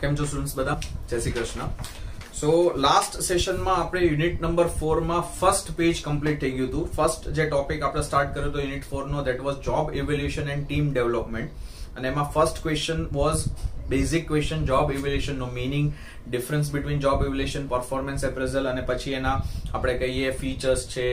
કેમ છો સ્ટુડન્ટ્સ બધા? જય શ્રી કૃષ્ણ. સો લાસ્ટ સેશનમાં આપણે યુનિટ નંબર 4 માં ફર્સ્ટ પેજ કમ્પ્લીટ થઈ ગયું હતું. ફર્સ્ટ જે ટોપિક આપણે સ્ટાર્ટ કર્યો હતો યુનિટ 4 નો, that was job evaluation and team development. અને એમાં first question was basic question, job evaluation નો meaning, difference between job evaluation, performance appraisal, અને પછી એના આપણે કહીએ ફીચર્સ છે,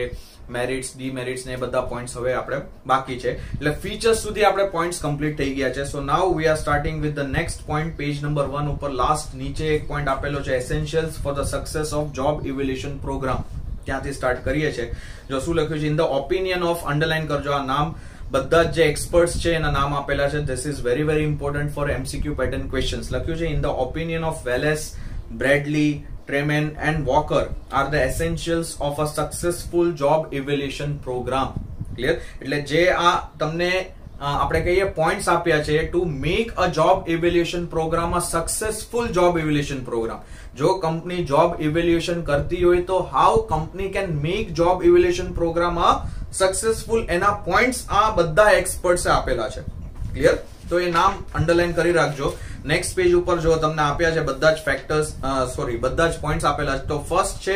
મેરિટ્સ, ડીમેરિટ્સ ને બધા પોઈન્ટ્સ હવે આપણે બાકી છે. એટલે ફીચર્સ સુધી આપણે પોઈન્ટ્સ કમ્પ્લીટ થઈ ગયા છે. So now we are starting with the next point. Page number 1 ઉપર લાસ્ટ નીચે એક પોઈન્ટ આપેલો છે, essentials for the success of job evaluation program. ત્યાંથી સ્ટાર્ટ કરીએ છીએ. જો શું લખ્યું છે, in the opinion of, underline કરજો આ નામ, બધા જે એક્સપર્ટ્સ છે એના નામ આપેલા છે. This is very very important for MCQ pattern questions. લખ્યું છે, in the opinion of Wallace, Bradley, Tremen and Walker are the essentials of a successful job evaluation program. Clear? એટલે જે આ તમને આપણે કહીએ પોઈન્ટ્સ આપ્યા છે to make a job evaluation program a successful job evaluation program. જો company job evaluation કરતી હોય તો how company can make job evaluation program a successful, એના પોઈન્ટ્સ આ બધા એક્સપર્ટ્સ આપેલા છે. ક્લિયર? તો એ નામ અંડરલાઈન કરી રાખજો. નેક્સ્ટ પેજ ઉપર જો તમને આપ્યા છે બધા જ ફેક્ટર્સ, બધા જ પોઈન્ટ્સ આપેલા છે. તો ફર્સ્ટ છે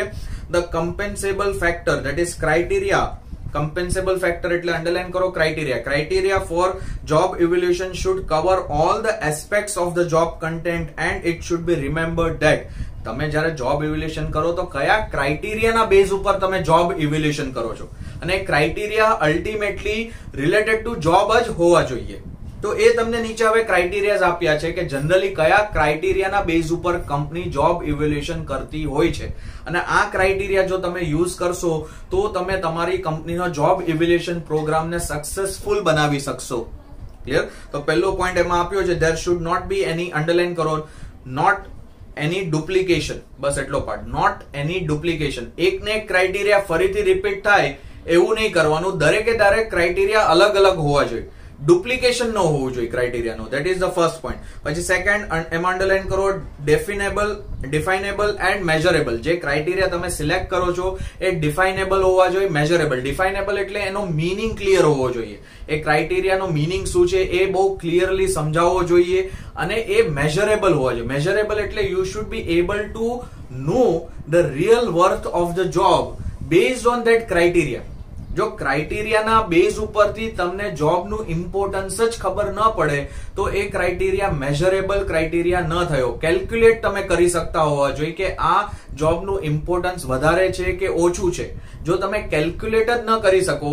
the compensable factor, that is criteria. Compensable factor એટલે અંડરલાઈન કરો criteria. Criteria for job evaluation should cover all the aspects of the job content and it should be remembered that. તમે જયારે job evaluation કરો તો કયા ક્રાઇટેરિયાના base ઉપર તમે job evaluation કરો છો, અને criteria ultimately related to job જ હોવા જોઈએ. તો એ તમને નીચે હવે ક્રાઇટેરિયા આપ્યા છે કે જનરલી કયા ક્રાઇટેરિયાના બેઝ ઉપર કંપની જોબ ઇવેલ્યુએશન કરતી હોય છે, અને આ ક્રાઇટેરિયા જો તમે યુઝ કરશો તો તમે તમારી કંપનીનો જોબ ઇવેલ્યુએશન પ્રોગ્રામને સક્સેસફુલ બનાવી શકશો. ક્લિયર? તો પહેલો પોઈન્ટ એમાં આપ્યો છે, there should not be any, underline કરો, નોટ એની ડુપ્લિકેશન. બસ એટલો પાર્ટ, નોટ એની ડુપ્લિકેશન. એકને એક ક્રાઇટેરિયા ફરીથી રિપીટ થાય એવું નહીં કરવાનું. દરેકે દરેક ક્રાઇટેરિયા અલગ અલગ હોવા જોઈએ, ડુપ્લિકેશન ન હોવું જોઈએ ક્રાઇટેરિયાનો. That is the first point. પછી સેકન્ડ, એમાં અંડરલાઈન કરો, ડિફાઇનેબલ એન્ડ મેઝરેબલ. જે ક્રાઇટેરિયા તમે સિલેક્ટ કરો છો એ ડિફાઇનેબલ હોવા જોઈએ, મેઝરેબલ. ડિફાઇનેબલ એટલે એનો મીનિંગ ક્લિયર હોવો જોઈએ. એ ક્રાઇટેરિયાનો મીનિંગ શું છે એ બહુ ક્લિયરલી સમજાવવો જોઈએ, અને એ મેઝરેબલ હોવા જોઈએ. મેઝરેબલ એટલે you should be able to know the real worth of the job based on that criteria. જો ક્રાઇટેરિયાના બેઝ ઉપરથી તમને જોબનું ઇમ્પોર્ટન્સ જ ખબર ન પડે તો એ ક્રાઇટેરિયા મેઝરેબલ ક્રાઇટેરિયા ન થયો. કેલ્ક્યુલેટ તમે કરી શકતા હોવા જોઈએ કે આ જોબનું ઇમ્પોર્ટન્સ વધારે છે કે ઓછું છે. જો તમે કેલ્ક્યુલેટ જ ન કરી શકો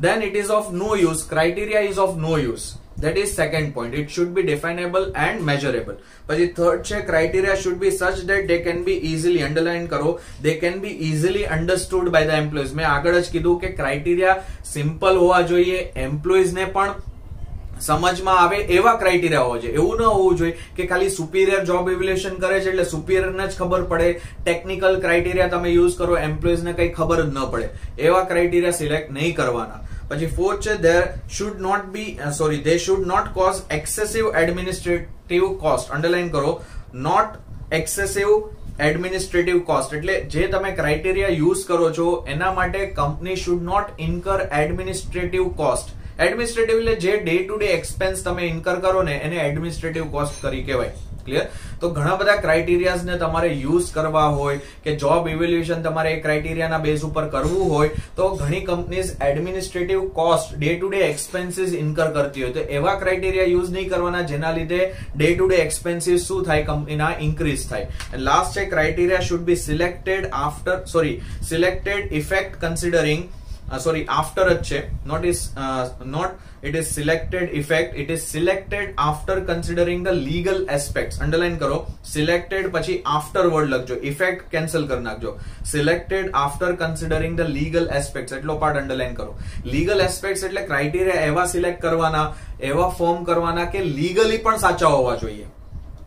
then it is of no use. Criteria is of no use. That is second point. It should be definable and measurable. પછી third છે, criteria should be such that they can be easily, underline કરો, they can be easily understood by the employees. મેં આગળ જ કીધું કે criteria simple હોવા જોઈએ, એમ્પ્લોઈઝ ને પણ સમજમાં આવે એવા ક્રાઇટેરિયા હોવા જોઈએ. એવું ન હોવું જોઈએ કે ખાલી સુપિરિયર જોબ ઇવેલ્યુએશન કરે છે એટલે સુપિરિયર ને જ ખબર પડે. ટેકનિકલ ક્રાઇટેરિયા તમે યુઝ કરો, એમ્પ્લોઈઝ ને કઈ ખબર જ ન પડે. એવા ક્રાઇટેરિયા સિલેક્ટ નહીં કરવાના. પછી ફોર્થ છે, they should not cause excessive administrative cost. Underline કરો, not excessive એડમિનિસ્ટ્રેટિવ કોસ્ટ. એટલે જે તમે ક્રાઇટેરિયા યુઝ કરો છો એના માટે company should not incur administrative cost. Administrative એટલે જે ડે ટુ ડે એક્સપેન્સ તમે ઇન્કર કરો ને એને એડમિનિસ્ટ્રેટિવ કોસ્ટ કરી કહેવાય. ક્લિયર? તો ઘણા બધા ક્રાઇટેરિયાઝ ને તમારે યુઝ કરવા હોય કે જોબ ઇવેલ્યુએશન તમારે એ ક્રાઇટેરિયાના બેઝ ઉપર કરવું હોય તો ઘણી companies administrative cost, day to day expenses incur કરતી હોય. તો એવા ક્રાઇટેરિયા યુઝ નહીં કરવાના જેના લીધે ડે ટુ ડે એક્સપેન્સીસ શું થાય, કંપનીના ઇન્ક્રીઝ થાય. લાસ્ટ છે, criteria should be selected effect considering, after જ છે, it is selected effect, it is selected after considering the legal aspects. Underline કરો, સિલેક્ટેડ પછી after word લખજો, ઇફેક્ટ કેન્સલ કરી નાખજો. Selected after considering the legal aspects એટલો part underline કરો. Legal aspects એટલે ક્રાઇટેરિયા એવા સિલેક્ટ કરવાના, એવા ફોર્મ કરવાના કે લીગલી પણ સાચા હોવા જોઈએ.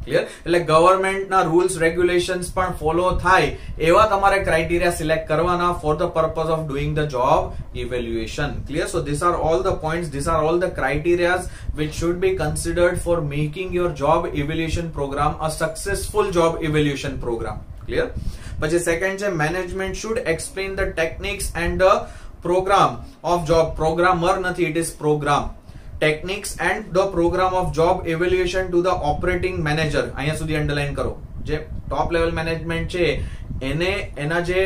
ક્લિયર? એટલે ગવર્મેન્ટના રૂલ્સ રેગ્યુલેશન્સ પણ ફોલો થાય એવા તમારે ક્રાઇટેરિયા સિલેક્ટ કરવાના for the purpose of doing the job evaluation. Clear? So this are all the points, this are all the criterias which should be considered for making your job evaluation program a successful job evaluation program. Clear? પછી second છે, management should explain the techniques and the program of job. Programmer નથી, it is program. Techniques and the program of job evaluation to the operating manager. અહીંયા સુધી underline કરો. જે top level management છે એને એના જે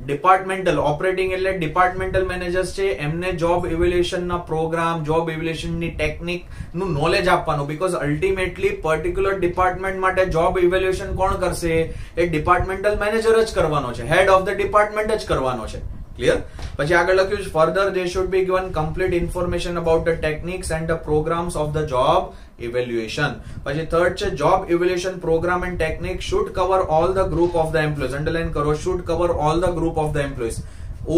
ડિપાર્ટમેન્ટલ ઓપરેટિંગ એટલે ડિપાર્ટમેન્ટલ મેનેજર્સ છે એમને જોબ ઇવેલ્યુએશન ના પ્રોગ્રામ, જોબ ઇવેલ્યુએશન ની ટેકનિક નું નોલેજ આપવાનું. બીકોઝ અલ્ટિમેટલી પર્ટિક્યુલર ડિપાર્ટમેન્ટ માટે જોબ ઇવેલ્યુએશન કોણ કરશે? એ ડિપાર્ટમેન્ટલ મેનેજર જ કરવાનો છે, હેડ ઓફ ધ ડિપાર્ટમેન્ટ જ કરવાનો છે. ક્લિયર? પછી આગળ લખ્યું છે further they should be given complete information about the techniques and the programmes of the job evaluation. પછી થર્ડ છે job evaluation programme and technique should cover all the group of the employees. Underline કરો, should cover all the group of the employees.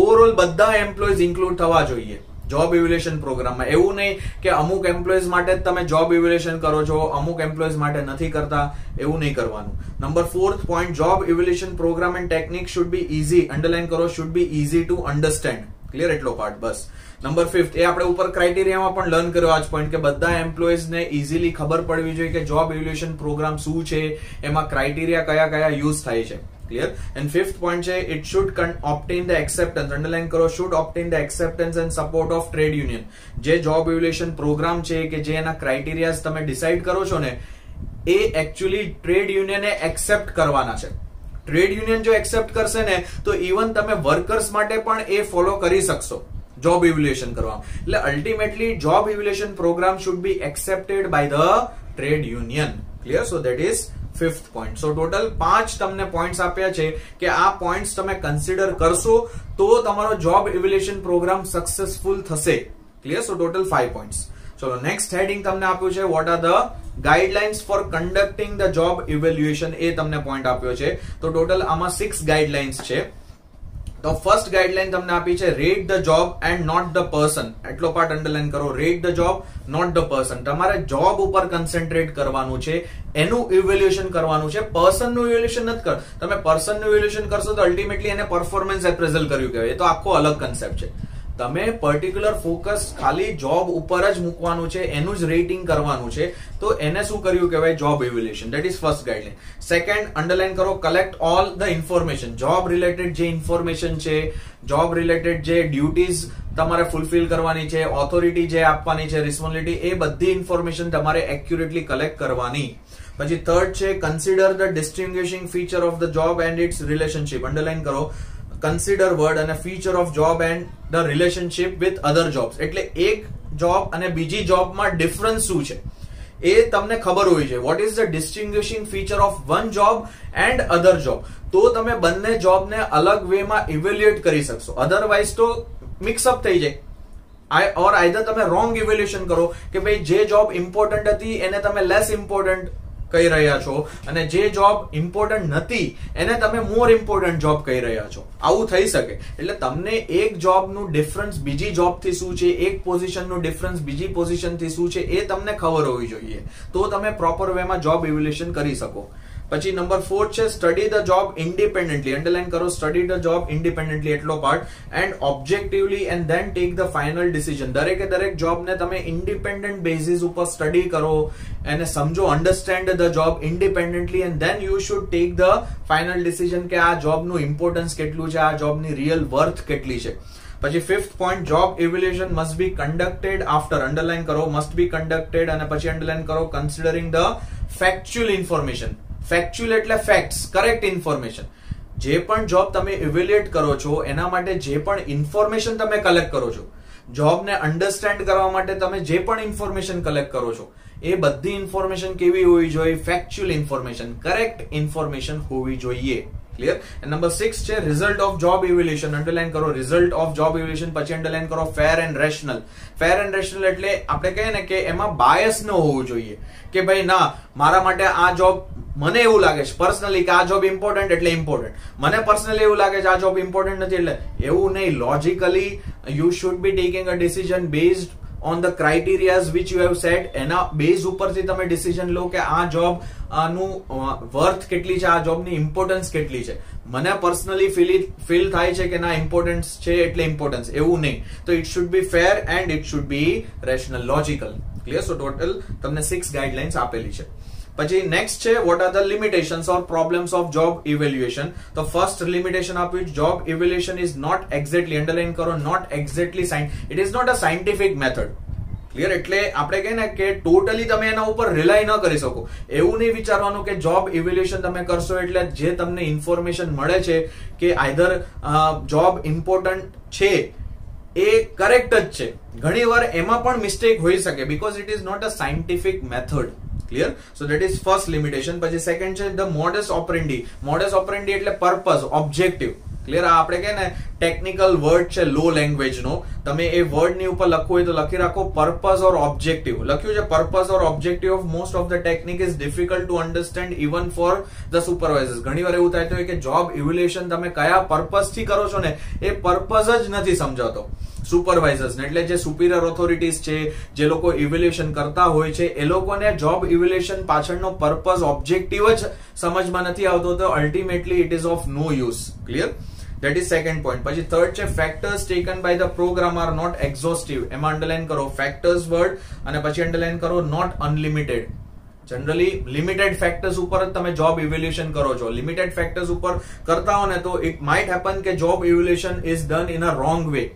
Overall બધા employees include થવા જોઈએ job evaluation પ્રોગ્રામમાં. એવું નહીં કે અમુક એમ્પ્લોઈઝ માટે જ તમે જોબ ઇવેલ્યુએશન કરો છો, અમુક એમ્પ્લોઈઝ માટે નથી કરતા, એવું નહીં કરવાનું. Number 4th point, job evaluation programme and technique should be easy. Underline કરો, should be easy to understand. Clear? એટલો પાર્ટ બસ. નંબર 5th, એ આપણે ઉપર ક્રાઇટેરિયામાં પણ લર્ન કર્યો આ જ પોઈન્ટ કે બધા એમ્પ્લોઈઝને ઇઝીલી ખબર પડવી જોઈએ કે જોબ ઇવેલ્યુએશન પ્રોગ્રામ શું છે, એમાં ક્રાઇટેરિયા કયા કયા યુઝ થાય છે. ક્લિયર? એન્ડ 5th પોઈન્ટ છે it should obtain the acceptance. Underline કરો, should obtain the acceptance and support of trade union. જે જોબ ઇવેલ્યુએશન પ્રોગ્રામ છે કે જે એના ક્રાઇટેરિયાઝ તમે ડિસાઇડ કરો છો ને એ એકચ્યુઅલી ટ્રેડ યુનિયને એક્સેપ્ટ કરવાના છે. ટ્રેડ યુનિયન જો એક્સેપ્ટ કરશે ને તો ઇવન તમે વર્કર્સ માટે પણ એ ફોલો કરી શકશો જોબ ઇવેલ્યુએશન કરવા. એટલે ultimately job evaluation program should be accepted by the trade union. Clear? So that is 5th point. So total 5 તમને પોઈન્ટ્સ આપ્યા છે કે આ પોઈન્ટ્સ તમે કન્સિડર કરશો તો તમારો જોબ ઇવેલ્યુએશન પ્રોગ્રામ સક્સેસફુલ થશે. ક્લિયર? So total 5 points. ચલો નેક્સ્ટ હેડિંગ તમને આપ્યું છે what are the guidelines for conducting the job evaluation. એ તમને પોઈન્ટ આપ્યો છે. તો ટોટલ આમાં 6 ગાઈડલાઇન્સ છે. તો ફર્સ્ટ ગાઈડલાઈન તમને આપી છે rate the job and not the person. એટલો પાર્ટ અંડરલાઈન કરો, rate the job not the person. તમારે જોબ ઉપર કન્સન્ટ્રેટ કરવાનું છે, એનું ઇવેલ્યુએશન કરવાનું છે, પર્સન નું ઇવેલ્યુએશન નથી કર. તમે પર્સન નું ઇવેલ્યુએશન કરશો તો અલ્ટિમેટલી એને પરફોર્મન્સ એપ્રેઝલ કર્યું કહેવાય. એ તો આખો અલગ કન્સેપ્ટ છે. તમે પર્ટિક્યુલર ફોકસ ખાલી જોબ ઉપર જ મૂકવાનું છે, એનું જ રેટિંગ કરવાનું છે. તો એને શું કર્યું કહેવાય? Job evaluation. That is first guideline. Second underline કરો, collect all the information. Job related જે ઇન્ફોર્મેશન છે, જોબ રિલેટેડ જે ડ્યુટીઝ તમારે ફૂલફિલ કરવાની છે, ઓથોરિટી જે આપવાની છે, રિસ્પોન્સિબિલિટી, એ બધી ઇન્ફોર્મેશન તમારે એક્યુરેટલી કલેક્ટ કરવાની. પછી થર્ડ છે consider the distinguishing feature of the job and its relationship. Underline કરો, કન્સિડર વર્ડ અને feature of job and the relationship with other jobs. એટલે એક જોબ અને બીજી જોબમાં ડિફરન્સ શું છે એ તમને ખબર હોવી જોઈએ. What is the distinguishing feature of one job and other job. તો તમે બંને જોબને અલગ વેમાં ઇવેલ્યુએટ કરી શકશો. અધરવાઇઝ તો મિક્સઅપ થઈ જાય. ઓર આઈધર તમે રોંગ ઇવેલ્યુએશન કરો કે ભાઈ જે જોબ ઇમ્પોર્ટન્ટ હતી એને તમે લેસ ઇમ્પોર્ટન્ટ કહી રહ્યા છો અને જે જોબ ઇમ્પોર્ટન્ટ નથી એને તમે મોર ઇમ્પોર્ટન્ટ જોબ કહી રહ્યા છો. આવું થઈ શકે. એટલે તમને એક જોબનું ડિફરન્સ બીજી જોબથી શું છે, એક પોઝિશનનું ડિફરન્સ બીજી પોઝિશનથી શું છે એ તમને ખબર હોવી જોઈએ. તો તમે પ્રોપર વેમાં જોબ ઇવેલ્યુએશન કરી શકો. પછી નંબર 4 છે study the job independently. Underline કરો, સ્ટડી ધ જોબ ઇન્ડિપેન્ડન્ટલી એટલો part and objectively and then take the final decision. દરેકે દરેક જોબને તમે ઇન્ડિપેન્ડન્ટ બેઝિસ ઉપર સ્ટડી કરો, એને સમજો, understand the job independently and then you should take the final decision કે આ જોબનું ઇમ્પોર્ટન્સ કેટલું છે, આ જોબની રિયલ વર્થ કેટલી છે. પછી 5th point, job evaluation must be conducted after. Underline કરો, મસ્ટ બી કન્ડક્ટેડ અને પછી અંડરલાઈન કરો considering the factual information. Factual એટલે ફેક્ટ્સ, કરેક્ટ ઇન્ફોર્મેશન. જે પણ જોબ તમે ઇવેલ્યુએટ કરો છો એના માટે જે પણ ઇન્ફોર્મેશન તમે કલેક્ટ કરો છો, જોબને અન્ડરસ્ટેન્ડ કરવા માટે તમે જે પણ ઇન્ફોર્મેશન કલેક્ટ કરો છો એ બધી ઇન્ફોર્મેશન કેવી હોવી જોઈએ? ફેક્ચ્યુઅલ ઇન્ફોર્મેશન, કરેક્ટ ઇન્ફોર્મેશન હોવી જોઈએ. ક્લિયર? નંબર 6 છે result of job evaluation. Underline કરો રિઝલ્ટ ઓફ જોબ ઇવેલ્યુએશન. પછી અંડરલાઈન કરો fair and rational. Fair and rational એટલે આપણે કહીએ ને કે એમાં બાયસ ન હોવું જોઈએ કે ભાઈ ના મારા માટે આ જોબ, મને એવું લાગે છે પર્સનલી કે આ જોબ ઇમ્પોર્ટન્ટ એટલે ઇમ્પોર્ટન્ટ, મને પર્સનલી એવું લાગે છે આ જોબ ઇમ્પોર્ટન્ટ નથી એટલે એવું નહીં. Logically you should B taking a decision based on the criterias which you have set. એના બેઝ ઉપરથી તમે ડિસિઝન લો કે આ જોબ નું વર્થ કેટલી છે, આ જોબની ઇમ્પોર્ટન્સ કેટલી છે. મને પર્સનલી ફીલ થાય છે કે ના ઇમ્પોર્ટન્સ છે એટલે ઇમ્પોર્ટન્સ, એવું નહીં. તો it should be fair and it should be rational, logical. Clear? So total તમને 6 ગાઈડલાઇન્સ આપેલી છે. પછી નેક્સ્ટ છે what are the limitations or problems of job evaluation. તો ફર્સ્ટ લિમિટેશન આપ્યું, job evaluation is not exactly. Underline કરો, not exactly it is not a scientific method. Clear? એટલે આપણે કહીએ ને કે ટોટલી તમે એના ઉપર રિલાય ન કરી શકો. એવું નહીં વિચારવાનું કે જોબ ઇવેલ્યુએશન તમે કરશો એટલે જે તમને ઇન્ફોર્મેશન મળે છે કે આઈધર જોબ ઇમ્પોર્ટન્ટ છે એ કરેક્ટ જ છે. ઘણીવાર એમાં પણ મિસ્ટેક હોઈ શકે because it is not a scientific method. Clear? So that is first limitation. પછી સેકન્ડ છે the modus operandi. Modus operandi એટલે પર્પઝ, ઓબ્જેક્ટિવ. ક્લિયર? આ આપણે કહે ને ટેકનિકલ વર્ડ છે લો લેંગ્વેજ નો, તમે એ વર્ડ ની ઉપર લખવું હોય તો લખી રાખો પર્પઝ ઓર ઓબ્જેક્ટિવ. લખ્યું છે purpose or objective of most of the technique is difficult to understand even for the supervisors. ઘણીવાર એવું થાય છે કે જોબ ઇવેલ્યુએશન તમે કયા પર્પઝ થી કરો છો ને એ પર્પઝ જ નથી સમજાતો સુપરવાઇઝર્સ ને. એટલે જે સુપિરિયર ઓથોરિટીઝ છે, જે લોકો ઇવેલ્યુએશન કરતા હોય છે, એ લોકોને જોબ ઇવેલ્યુએશન પાછળનો પર્પઝ, ઓબ્જેક્ટિવ જ સમજમાં નથી આવતો, તો ultimately it is of no use. Clear? That is second point. પછી third છે factors taken by the program are not exhaustive. એમાં અંડરલાઈન કરો factors word અને પછી અંડરલાઈન કરો not unlimited. Generally limited factors ઉપર જ તમે જોબ ઇવેલ્યુએશન કરો છો. લિમિટેડ ફેક્ટર્સ ઉપર કરતા હો ને તો ઇટ માઇટ હેપન કે job evaluation is done in a wrong way.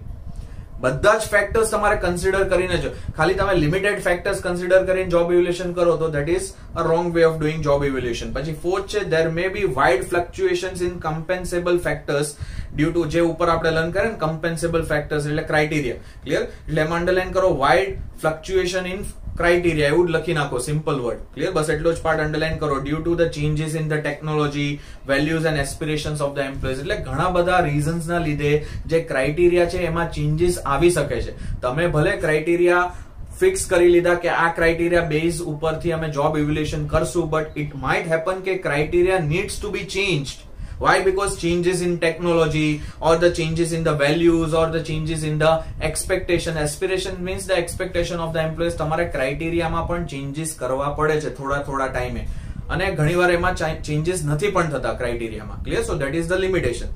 બધા જ ફેક્ટર્સ તમારે કન્સિડર કરીને જ, ખાલી તમે લિમિટેડ ફેક્ટર્સ કન્સિડર કરીને જોબ ઇવેલ્યુએશન કરો તો that is a wrong way of doing job evaluation. પછી ફોર્થ છે there may be wide fluctuations in compensable factors due to, જે ઉપર આપણે લર્ન કરે ને compensable factors એટલે ક્રાઇટેરિયા. ક્લિયર? એટલે એમાં અંડરલાઈન કરો wide fluctuation in criteria, એવું જ લખી નાખો સિમ્પલ વર્ડ. ક્લિયર? બસ એટલો જ પાર્ટ અંડરલાઈન કરો. Due to the changes in the technology, values and aspirations of the employees. એટલે ઘણા બધા રીઝન્સ ના લીધે જે ક્રાઇટેરિયા છે એમાં ચેન્જીસ આવી શકે છે. તમે ભલે ક્રાઇટેરિયા ફિક્સ કરી લીધા કે આ ક્રાઇટેરિયા બેઝ ઉપરથી અમે જોબ ઇવેલ્યુએશન કરશું, બટ ઇટ માઇટ હેપન કે criteria needs to be changed. Why? Because changes in technology or the changes in the values or the changes in the expectation. Aspiration means the expectation of the employees. તમારે ક્રાઇટેરિયામાં પણ changes કરવા પડે છે થોડા ટાઈમે, અને ઘણીવાર એમાં ચેન્જીસ નથી પણ થતા ક્રાઇટેરિયામાં. Clear? So that is the limitation.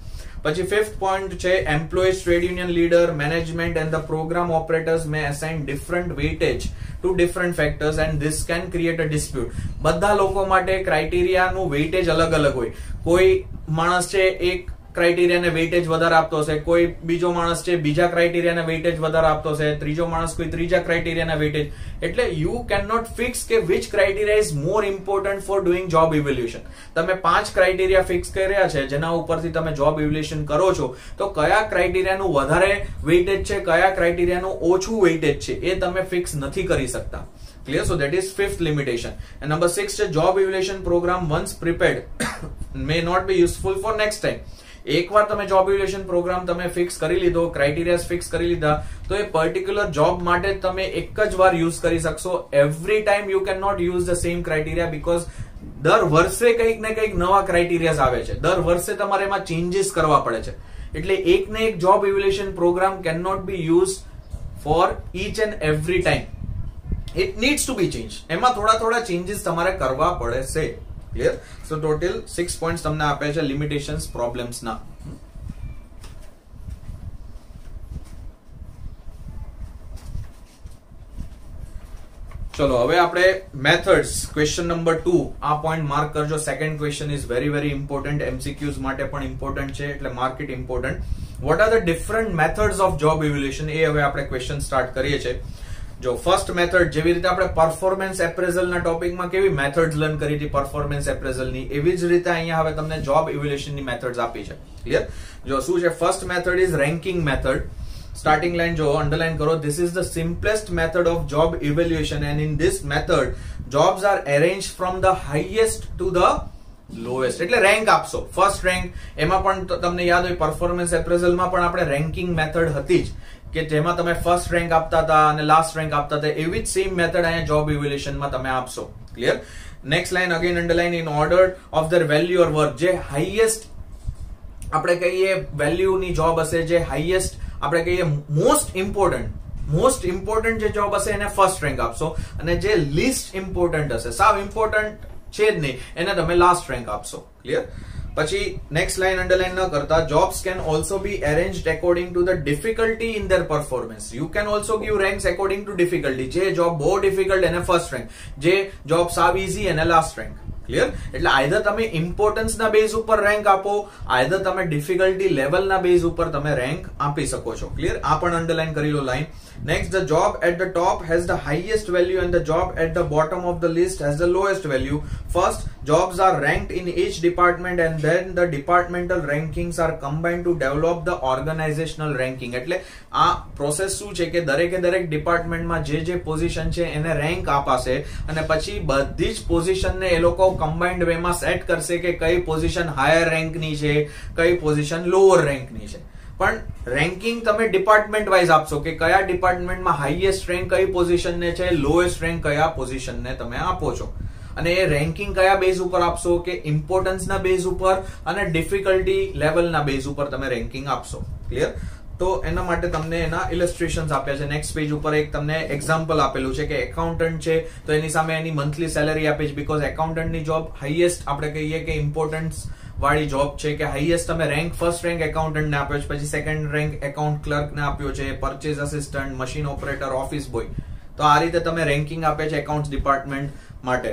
પછી ફિફ્થ પોઈન્ટ છે employees, trade union leader, management and the programme operators may assign different weightage to different factors and this can create a dispute. બધા લોકો માટે ક્રાઇટેરિયાનું weightage અલગ અલગ હોય. કોઈ માણસ છે એક ક્રાઇટેરિયાને વેઇટેજ વધારે આપતો હશે, કોઈ બીજો માણસ છે બીજા ક્રાઇટેરિયાને વેઇટેજ વધારે આપતો હશે, ત્રીજો માણસ કોઈ ત્રીજા ક્રાઇટેરિયાને વેઇટેજ. એટલે યુ કેન નોટ ફિક્સ કે which criteria is more important for doing job evaluation. તમે 5 ક્રાઇટેરિયા ફિક્સ કર્યા છે જેના ઉપરથી તમે જોબ ઇવેલ્યુએશન કરો છો, તો કયા ક્રાઇટેરિયાનું વધારે વેઇટેજ છે, કયા ક્રાઇટેરિયાનું ઓછું વેઇટેજ છે એ તમે ફિક્સ નથી કરી શકતા. Clear? So that is fifth limitation. And number 6 છે job evaluation program once prepared may not be useful for next time. એકવાર તમે જોબ ઇવેલ્યુએશન પ્રોગ્રામ તમે ફિક્સ કરી લીધો, ક્રાઇટેરિયા ફિક્સ કરી લીધા, તો એ પર્ટિક્યુલર જોબ માટે તમે એક જ વાર યુઝ કરી શકશો. Every time you can not use the same criteria because દર વર્ષે કંઈક ને કંઈક નવા ક્રાઇટેરિયા આવે છે, દર વર્ષે તમારે એમાં ચેન્જીસ કરવા પડે છે. એટલે એક ને એક job evaluation program can not be use for each and every time. It needs to be change. એમાં થોડા ચેન્જીસ તમારે કરવા પડે છે. ક્લિયર? સો ટોટલ 6 પોઈન્ટ્સ તમને આપે છે લિમિટેશન્સ પ્રોબ્લેમ્સ ના. ચલો હવે આપણે મેથડ્સ, ક્વેશ્ચન નંબર 2 આ પોઈન્ટ માર્ક કરજો. Second question is very important, MCQs માટે પણ ઇમ્પોર્ટન્ટ છે, એટલે mark it important. What are the different methods of job evaluation, એ હવે આપણે ક્વેશ્ચન સ્ટાર્ટ કરીએ છીએ. જો ફર્સ્ટ મેથડ, જેવી રીતે આપણે પરફોર્મન્સ એપ્રેઝલ ના ટોપિકમાં કેવી મેથડ્સ લર્ન કરી હતી પરફોર્મન્સ એપ્રેઝલ ની, એવી જ રીતે અહીંયા હવે તમને જોબ ઇવેલ્યુએશન ની મેથડ્સ આપી છે. ક્લિયર? જો શું છે, first method is ranking method. Starting line જો અંડરલાઈન કરો, this is the simplest method of job evaluation and in this method jobs are arrange from the highest to the lowest. એટલે rank આપશો, first rank. એમાં પણ તમને યાદ હોય performance એપ્રેઝલમાં પણ આપણે રેન્કિંગ મેથડ હતી જ, કે જેમાં તમે ફર્સ્ટ રેન્ક આપતા હતા અને લાસ્ટ રેન્ક આપતા હતા. એવી જ સેમ મેથડ અહીંયા જોબ ઇવેલ્યુએશનમાં તમે આપશો. Clear? Next line again underline, in order of their value or work. જે હાઈએસ્ટ આપણે કહીએ વેલ્યુની જોબ હશે, જે હાઈએસ્ટ આપણે કહીએ મોસ્ટ ઇમ્પોર્ટન્ટ જે જોબ હશે એને ફર્સ્ટ રેન્ક આપશો, અને જે લીસ્ટ ઇમ્પોર્ટન્ટ હશે, સાવ ઇમ્પોર્ટન્ટ છે જ નહીં, એને તમે લાસ્ટ રેન્ક આપશો. ક્લિયર? પછી નેક્સ્ટ લાઈન અંડરલાઈન ન કરતા, jobs can also be arranged according to the difficulty in their performance. You can also give ranks according to difficulty. જે જોબ બહુ ડિફિકલ્ટ એને ફર્સ્ટ રેન્ક, જે જોબ સાવ easy એને લાસ્ટ રેન્ક. ક્લિયર? એટલે either તમે ઇમ્પોર્ટન્સના બેઝ ઉપર રેન્ક આપો, આઈધર તમે ડિફિકલ્ટી લેવલના બેઝ ઉપર તમે રેન્ક આપી શકો છો. ક્લિયર? આ પણ અંડરલાઈન કરી લો line. Next, the job at the top has the highest value and the job at the bottom of the list has the lowest value. First, jobs are ranked in each department and then the departmental rankings are combined to develop the organizational ranking. એટલે આ process શું છે કે દરેકે દરેક ડિપાર્ટમેન્ટમાં જે position છે એને રેન્ક આપાશે અને પછી બધી જ પોઝિશનને એ લોકો કમ્બાઇન્ડ વેમાં સેટ કરશે કે કઈ પોઝિશન હાયર રેન્કની છે, કઈ પોઝિશન લોઅર રેન્કની છે. પણ રેન્કિંગ તમે ડિપાર્ટમેન્ટ વાઇઝ આપશો કે કયા ડિપાર્ટમેન્ટમાં હાઈએસ્ટ રેન્ક કઈ પોઝિશનને છે, લોએસ્ટ રેન્ક કયા પોઝિશનને તમે આપો છો. અને એ રેન્કિંગ કયા બેઝ ઉપર આપશો કે ઇમ્પોર્ટન્સના બેઝ ઉપર અને ડિફિકલ્ટી લેવલના બેઝ ઉપર તમે રેન્કિંગ આપશો. ક્લિયર? તો એના માટે તમને એના ઇલસ્ટ્રેશન્સ આપ્યા છે. નેક્સ્ટ પેજ ઉપર એક તમને એક્ઝામ્પલ આપેલું છે કે એકાઉન્ટન્ટ છે તો એની સામે એની મંથલી સેલેરી આપી છે, બીકોઝ એકાઉન્ટન્ટની જોબ હાઈએસ્ટ આપણે કહીએ કે ઇમ્પોર્ટન્સ વાળી જોબ છે કે હાઈએસ્ટ તમે રેન્ક ફર્સ્ટ રેન્ક એકાઉન્ટન્ટને આપ્યો છે, પછી સેકન્ડ રેન્ક એકાઉન્ટ ક્લર્કને આપ્યો છે, purchase assistant, machine operator, office boy. તો આ રીતે તમે રેન્કિંગ આપે છે એકાઉન્ટ્સ ડિપાર્ટમેન્ટ માટે.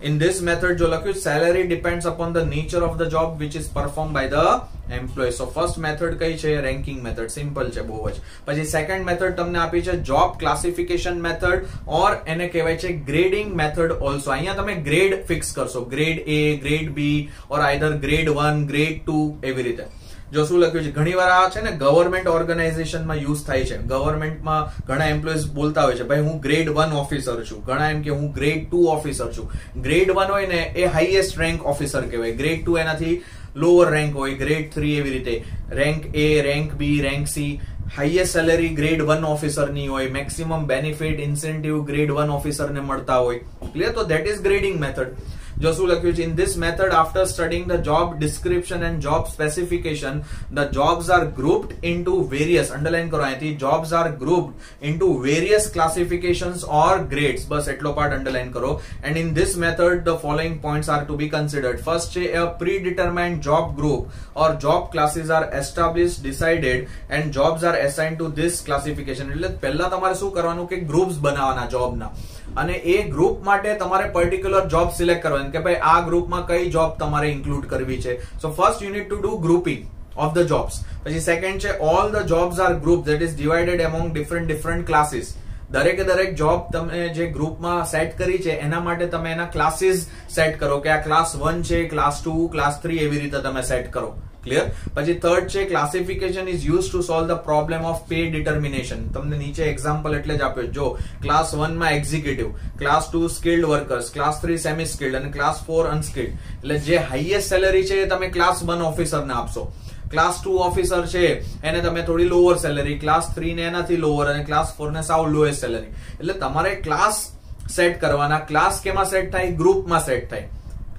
In this method જો લખ્યું salary depends upon the nature of the job which is performed by the employee. So first method કઈ છે? ranking method. સિમ્પલ છે બહુ જ. પછી સેકન્ડ મેથડ તમને આપી છે job classification method or એને કહેવાય છે grading method also. અહીંયા તમે ગ્રેડ ફિક્સ કરશો, grade A, grade B or either grade 1, grade 2 એવી રીતે. જો શું લખ્યું છે ઘણી વાર આ છે ને ગવર્મેન્ટ ઓર્ગેનાઇઝેશનમાં યુઝ થાય છે. ગવર્મેન્ટમાં ઘણા એમ્પ્લોઈઝ બોલતા હોય છે ભાઈ હું ગ્રેડ 1 ઓફિસર છું, ઘણા એમ કે હું ગ્રેડ 2 ઓફિસર છું. ગ્રેડ 1 હોય ને એ હાઈએસ્ટ રેન્ક ઓફિસર કહેવાય, ગ્રેડ 2 એનાથી લોઅર રેન્ક હોય, ગ્રેડ 3 એવી રીતે. Rank A, rank B, rank C. Highest salary grade 1 ઓફિસરની હોય, મેક્સિમમ બેનિફિટ ઇન્સેન્ટિવ ગ્રેડ 1 ઓફિસરને મળતા હોય. ક્લિયર? તો ધેટ ઇઝ ગ્રેડિંગ મેથડ. જો શું લખ્યું છે? in this method after studying the job description and job specification the jobs are grouped into various, underline કરો અહીંથી, jobs are grouped into various classifications or grades. બસ એટલો part underline કરો. and in this method the following points are to be considered. first છે a predetermined job group or job classes are established, decided and jobs are assigned to this classification. એટલે પહેલા તમારે શું કરવાનું કે groups બનાવવાના જોબના અને એ ગ્રુપ માટે તમારે પર્ટિક્યુલર જોબ સિલેક્ટ કરવાની કે ભાઈ આ ગ્રુપમાં કઈ જોબ તમારે ઇન્ક્લુડ કરવી છે. So first you need to do grouping of the jobs. પછી સેકન્ડ છે all the jobs are group that is divided among different classes. દરેકે દરેક જોબ તમે જે ગ્રુપમાં સેટ કરી છે એના માટે તમે એના ક્લાસીસ સેટ કરો કે આ ક્લાસ 1 છે, ક્લાસ 2, ક્લાસ 3 એવી રીતે તમે સેટ કરો. ક્લિયર? પછી થર્ડ છે classification is use to solve the problem of pay determination. તમને નીચે એક્ઝામ્પલ એટલે જ આપ્યો. જો ક્લાસ 1 માં executive, class 2 skilled workers, class 3 semi skilled અને ક્લાસ 4 અનસ્કિલ્ડ. એટલે જે હાઈએસ્ટ સેલેરી છે એ તમે ક્લાસ 1 ઓફિસરને આપશો. ક્લાસ 2 ઓફિસર છે એને તમે થોડી લોઅર સેલેરી, ક્લાસ 3 ને એનાથી લોઅર અને ક્લાસ 4 ને સાવ લોએસ્ટ સેલેરી. એટલે તમારે ક્લાસ સેટ કરવાના. ક્લાસ કેમાં સેટ થાય? ગ્રુપમાં સેટ થાય.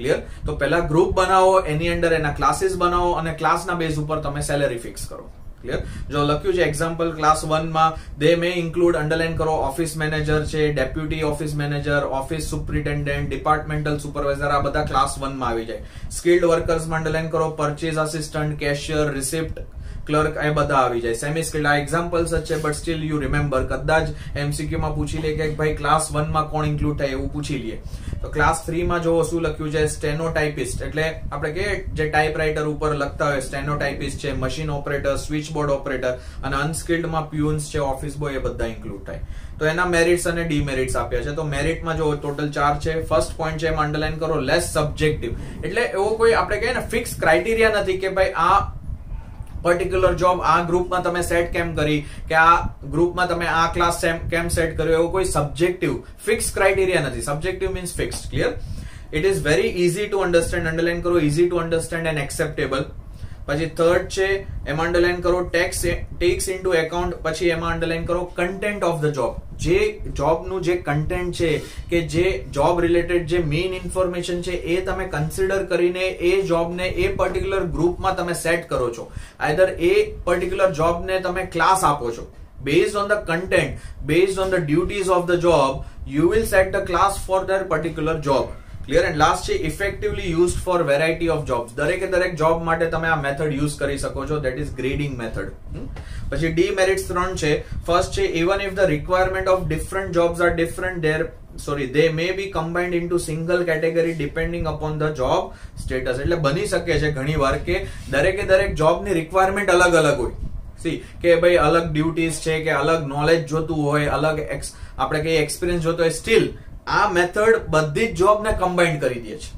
ક્લિયર? તો પહેલા ગ્રુપ બનાવો, એની અંદર એના ક્લાસીસ બનાવો અને ક્લાસના બેઝ ઉપર તમે સેલેરી ફિક્સ કરો. ક્લિયર? જો લખ્યું છે એક્ઝામ્પલ ક્લાસ 1 માં દે મે ઇન્ક્લુડ, અંડરલાઈન કરો, ઓફિસ મેનેજર છે, deputy office manager, office superintendent, departmental supervisor, આ બધા ક્લાસ 1 માં આવી જાય. સ્કિલ્ડ વર્કર્સમાં અંડરલાઈન કરો, purchase assistant, cashier, receipt clerk, એ બધા આવી જાય. સેમી સ્કિલ્ડ આ એક્ઝામ્પલ્સ જ છે બટ સ્ટીલ યુ રિમેમ્બર. કદાચ એમસીક્યુ માં પૂછી લે કે ભાઈ ક્લાસ 1 માં કોણ ઇન્ક્લુડ થાય એવું પૂછી લઈએ. તો ક્લાસ 3 માં જો શું લખ્યું છે? સ્ટેનોટાઇપિસ્ટ, એટલે આપણે કે જે ટાઈપરાઇટર ઉપર લખતા હોય સ્ટેનોટાઇપિસ્ટ છે, machine operator, switch board operator અને અનસ્કિલ્ડમાં પ્યુન્સ છે, ઓફિસ બોય, એ બધા ઇન્ક્લુડ થાય. તો એના મેરિટ્સ અને ડીમેરિટ્સ આપ્યા છે. તો મેરિટમાં જો ટોટલ 4 છે. ફર્સ્ટ પોઈન્ટ છે એમાં અંડરલાઈન કરો લેસ સબ્જેક્ટિવ. એટલે એવો કોઈ આપણે કહીએ ને ફિક્સ ક્રાઇટેરિયા નથી કે ભાઈ આ પર્ટિક્યુલર જોબ આ ગ્રુપમાં તમે સેટ કેમ કરી કે આ ગ્રુપમાં તમે આ ક્લાસ કેમ સેટ કર્યો, એવો કોઈ સબ્જેક્ટિવ ફિક્સ ક્રાઇટેરિયા નથી. Subjective means fixed. Clear? It is very easy to understand, underline કરો, easy to understand and acceptable. પછી થર્ડ છે એમાં અંડરલાઈન કરો ટેક્સ ઇનટુ એકાઉન્ટ. પછી એમાં અંડરલાઈન કરો કન્ટેન્ટ ઓફ ધ જોબ. જે જોબનું જે કન્ટેન્ટ છે કે જે જોબ રિલેટેડ જે મેઇન ઇન્ફોર્મેશન છે એ તમે કન્સિડર કરીને એ જોબને એ પર્ટિક્યુલર ગ્રુપમાં તમે સેટ કરો છો. આઈધર એ પર્ટિક્યુલર જોબને તમે ક્લાસ આપો છો. Based on the content, based on the duties of the job, you will set the class for that particular job. Clear? And last છે effectively used for variety of jobs. દરેકે દરેક job માટે તમે આ method use કરી શકો છો. That is grading method. પછી demerits 3 છે. First છે even if the requirement of different jobs are different, they may be combined into single category depending upon the job status. એટલે બની શકે છે ઘણી વાર કે દરેકે દરેક જોબની રિક્વાયરમેન્ટ અલગ અલગ હોય. સી કે ભાઈ અલગ ડ્યુટીઝ છે કે અલગ નોલેજ જોતું હોય, અલગ આપણે કઈ એક્સપિરિયન્સ જોતો હોય, સ્ટીલ આ મેથડ બધી જ જોબને કમ્બાઇન્ડ કરી દે છે.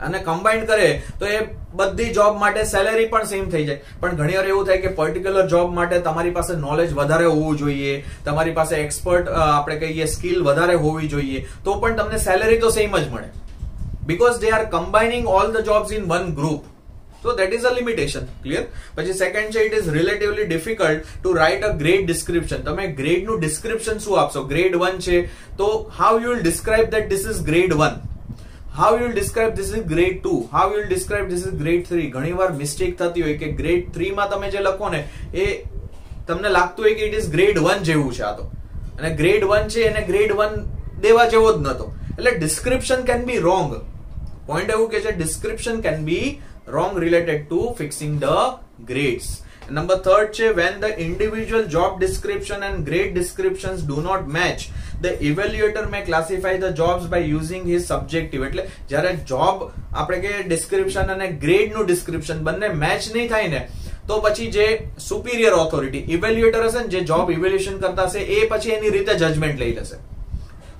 અને કમ્બાઇન્ડ કરે તો એ બધી જોબ માટે સેલેરી પણ સેમ થઈ જાય. પણ ઘણી વાર એવું થાય કે પર્ટિક્યુલર જોબ માટે તમારી પાસે નોલેજ વધારે હોવું જોઈએ, તમારી પાસે એક્સપર્ટ આપણે કહીએ સ્કિલ વધારે હોવી જોઈએ, તો પણ તમને સેલેરી તો સેમ જ મળે, because they are combining all the jobs in one group. So that is a limitation. Clear? પછી સેકન્ડ છે, it is relatively difficult to write a grade description. તમે ગ્રેડ નું ડિસ્ક્રિપ્શન શું આપશો? ગ્રેડ 1 છે તો how you will describe that this is grade 1? How you will describe this is grade 2? How you will describe this is grade 3? ઘણીવાર mistake થતી હોય કે ગ્રેડ 3 માં તમે જે લખો ને એ તમને લાગતું હોય કે it is grade 1 જેવું છે આ તો, અને ગ્રેડ 1 છે એને ગ્રેડ 1 દેવા જેવો જ નતો. એટલે description can be wrong. Point એવું કે છે description can be wrong related to fixing the grades. Number third છે, when the individual job description and grade descriptions do not match, the evaluator may classify the jobs by using his subjective. એટલે જ્યારે job આપણે કે description અને grade નું description બંને match નહીં થાય ને, તો પછી જે સુપીરિયર ઓથોરિટી ઇવેલ્યુએટર હશે ને, જે જોબ ઇવેલ્યુએશન કરતા હશે, એ પછી એની રીતે જજમેન્ટ લઈ લેશે.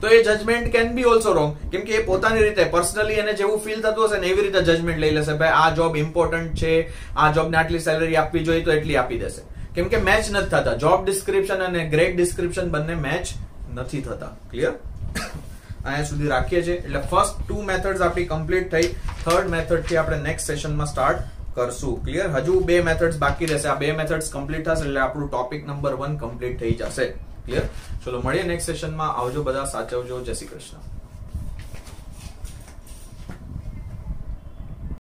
તો એ judgement can be also wrong, કેમ કે એ પોતાની રીતે પર્સનલી એને જેવું ફીલ થતું હશે ને એવી રીતે જજમેન્ટ લઈ લેશે. ભાઈ આ જોબ ઇમ્પોર્ટન્ટ છે, આ જોબને આટલી સેલરી આપવી જોઈએ તો એટલી આપી દેશે, કેમ કે મેચ નથી થતા. જોબ ડિસ્ક્રિપ્શન અને ગ્રેડ ડિસ્ક્રિપ્શન બંને મેચ નથી થતા. ક્લિયર? અહીંયા સુધી રાખીએ છીએ. એટલે ફર્સ્ટ 2 મેથડ્સ આપણી કમ્પ્લીટ થઈ. થર્ડ મેથડ થી આપણે નેક્સ્ટ સેશનમાં સ્ટાર્ટ કરશું. ક્લિયર? હજુ 2 મેથડ્સ બાકી રહેશે. આ 2 મેથડ્સ કમ્પ્લીટ થશે એટલે આપણું ટોપિક નંબર 1 કમ્પ્લીટ થઈ જશે. ક્લિયર? ચલો મળીએ નેક્સ્ટ સેશનમાં. આવજો બધા, સાચવજો. જય શ્રી કૃષ્ણ.